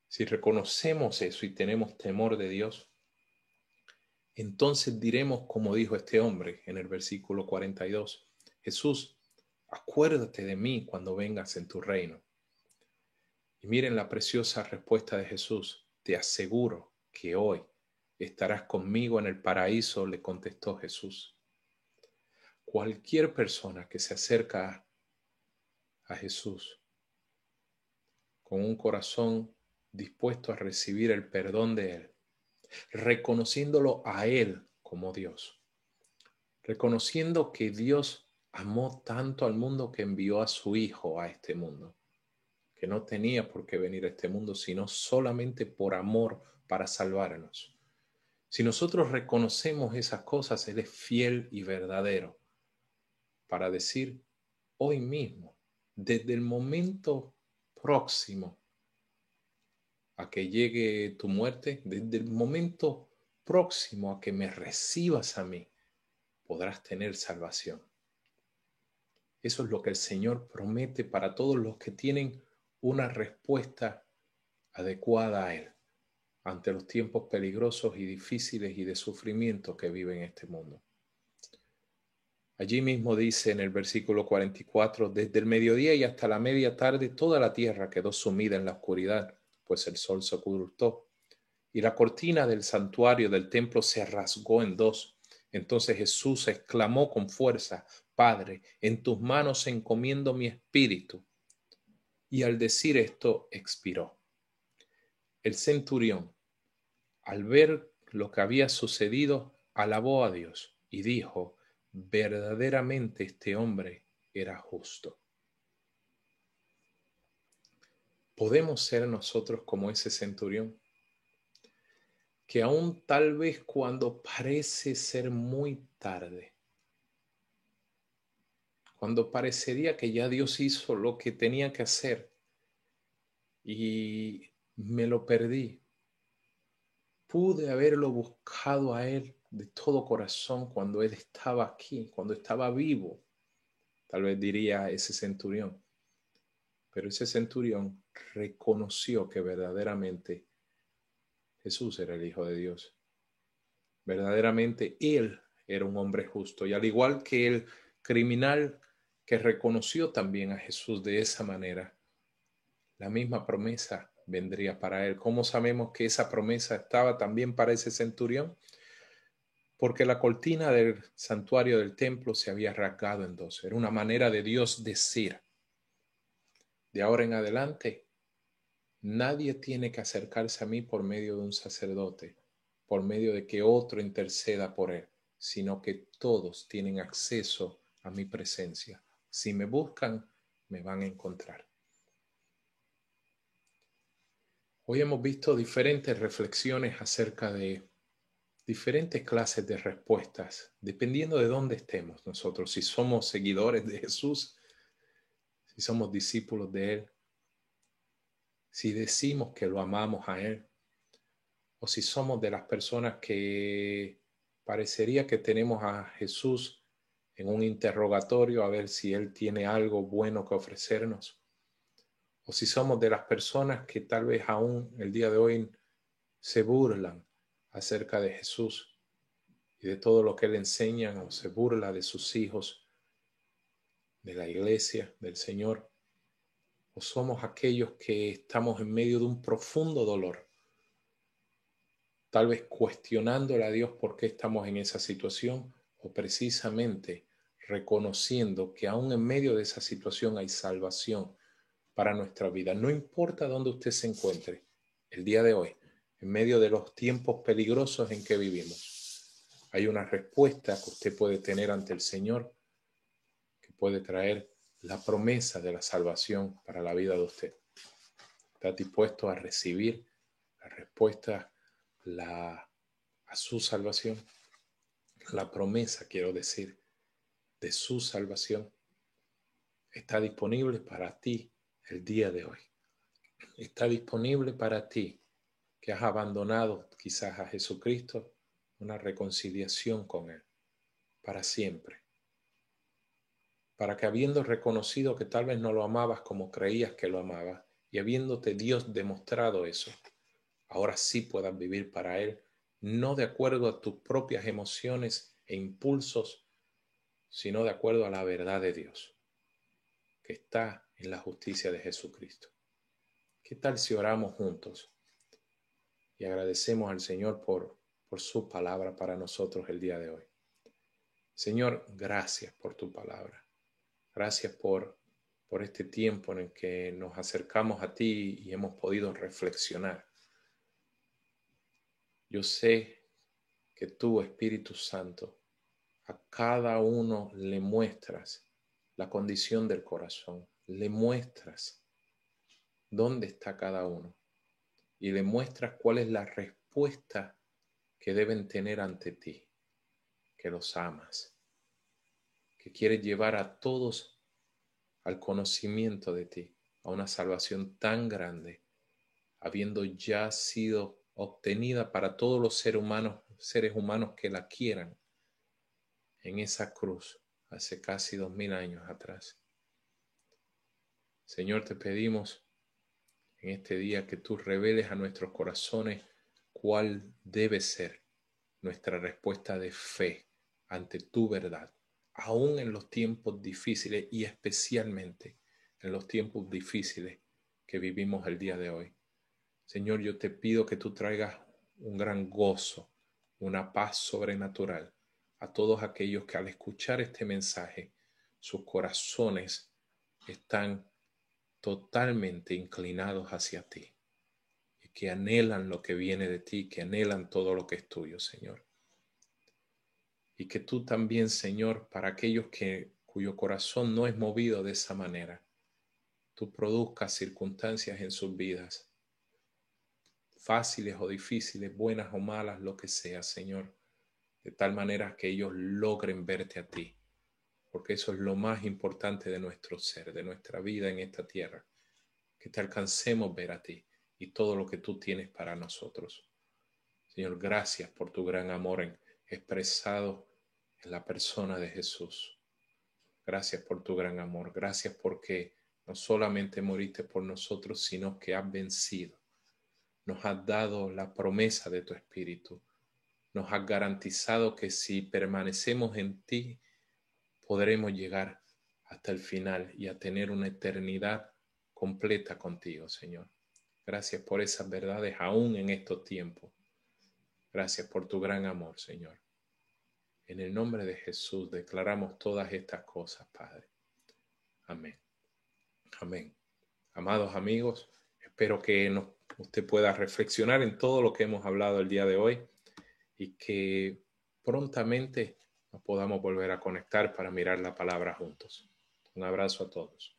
Si reconocemos eso y tenemos temor de Dios, entonces diremos como dijo este hombre en el versículo 42, Jesús, acuérdate de mí cuando vengas en tu reino. Y miren la preciosa respuesta de Jesús, te aseguro que hoy estarás conmigo en el paraíso, le contestó Jesús. Cualquier persona que se acerca a Jesús con un corazón dispuesto a recibir el perdón de Él, reconociéndolo a Él como Dios, reconociendo que Dios amó tanto al mundo que envió a su Hijo a este mundo, que no tenía por qué venir a este mundo, sino solamente por amor para salvarnos. Si nosotros reconocemos esas cosas, Él es fiel y verdadero para decir hoy mismo, desde el momento próximo a que llegue tu muerte, desde el momento próximo a que me recibas a mí, podrás tener salvación. Eso es lo que el Señor promete para todos los que tienen una respuesta adecuada a Él ante los tiempos peligrosos y difíciles y de sufrimiento que vive en este mundo. Allí mismo dice en el versículo 44, desde el mediodía y hasta la media tarde toda la tierra quedó sumida en la oscuridad, pues el sol se ocultó, y la cortina del santuario del templo se rasgó en dos. Entonces Jesús exclamó con fuerza, Padre, en tus manos encomiendo mi espíritu. Y al decir esto, expiró. El centurión, al ver lo que había sucedido, alabó a Dios y dijo, verdaderamente este hombre era justo. ¿Podemos ser nosotros como ese centurión? Que aún tal vez cuando parece ser muy tarde, cuando parecería que ya Dios hizo lo que tenía que hacer y me lo perdí, pude haberlo buscado a Él de todo corazón cuando Él estaba aquí, cuando estaba vivo, tal vez diría ese centurión. Pero ese centurión reconoció que verdaderamente Jesús era el Hijo de Dios. Verdaderamente Él era un hombre justo. Y al igual que el criminal que reconoció también a Jesús de esa manera, la misma promesa vendría para él. ¿Cómo sabemos que esa promesa estaba también para ese centurión? Porque la cortina del santuario del templo se había rasgado en dos. Era una manera de Dios decir, de ahora en adelante, nadie tiene que acercarse a mí por medio de un sacerdote, por medio de que otro interceda por él, sino que todos tienen acceso a mi presencia. Si me buscan, me van a encontrar. Hoy hemos visto diferentes reflexiones acerca de diferentes clases de respuestas, dependiendo de dónde estemos nosotros, si somos seguidores de Jesús, si somos discípulos de Él, si decimos que lo amamos a Él, o si somos de las personas que parecería que tenemos a Jesús en un interrogatorio a ver si Él tiene algo bueno que ofrecernos, o si somos de las personas que tal vez aún el día de hoy se burlan acerca de Jesús y de todo lo que Él enseña, o se burla de sus hijos, de la iglesia, del Señor, o somos aquellos que estamos en medio de un profundo dolor, tal vez cuestionándole a Dios por qué estamos en esa situación, o precisamente reconociendo que aún en medio de esa situación hay salvación para nuestra vida. No importa dónde usted se encuentre el día de hoy, en medio de los tiempos peligrosos en que vivimos, hay una respuesta que usted puede tener ante el Señor que puede traer la promesa de la salvación para la vida de usted. ¿Está dispuesto a recibir la respuesta a su salvación? La promesa, quiero decir, de su salvación está disponible para ti el día de hoy. Está disponible para ti que has abandonado quizás a Jesucristo, una reconciliación con Él para siempre. Para que habiendo reconocido que tal vez no lo amabas como creías que lo amabas y habiéndote Dios demostrado eso, ahora sí puedas vivir para Él, no de acuerdo a tus propias emociones e impulsos, sino de acuerdo a la verdad de Dios, que está en la justicia de Jesucristo. ¿Qué tal si oramos juntos y agradecemos al Señor por su palabra para nosotros el día de hoy? Señor, gracias por tu palabra. Gracias por este tiempo en el que nos acercamos a ti y hemos podido reflexionar. Yo sé que tú, Espíritu Santo, a cada uno le muestras la condición del corazón, le muestras dónde está cada uno y le muestras cuál es la respuesta que deben tener ante ti, que los amas, que quieres llevar a todos al conocimiento de ti, a una salvación tan grande, habiendo ya sido obtenida para todos los seres humanos seres humanos que la quieran en esa cruz hace casi 2000 años atrás. Señor, te pedimos en este día que tú reveles a nuestros corazones cuál debe ser nuestra respuesta de fe ante tu verdad, aún en los tiempos difíciles y especialmente en los tiempos difíciles que vivimos el día de hoy. Señor, yo te pido que tú traigas un gran gozo, una paz sobrenatural a todos aquellos que al escuchar este mensaje, sus corazones están totalmente inclinados hacia ti y que anhelan lo que viene de ti, que anhelan todo lo que es tuyo, Señor. Y que tú también, Señor, para aquellos cuyo corazón no es movido de esa manera, tú produzcas circunstancias en sus vidas, fáciles o difíciles, buenas o malas, lo que sea, Señor, de tal manera que ellos logren verte a ti, porque eso es lo más importante de nuestro ser, de nuestra vida en esta tierra, que te alcancemos ver a ti y todo lo que tú tienes para nosotros. Señor, gracias por tu gran amor expresado en la persona de Jesús. Gracias por tu gran amor. Gracias porque no solamente moriste por nosotros, sino que has vencido. Nos has dado la promesa de tu Espíritu. Nos has garantizado que si permanecemos en ti, podremos llegar hasta el final y a tener una eternidad completa contigo, Señor. Gracias por esas verdades aún en estos tiempos. Gracias por tu gran amor, Señor. En el nombre de Jesús declaramos todas estas cosas, Padre. Amén. Amén. Amados amigos, espero que usted pueda reflexionar en todo lo que hemos hablado el día de hoy y que prontamente nos podamos volver a conectar para mirar la palabra juntos. Un abrazo a todos.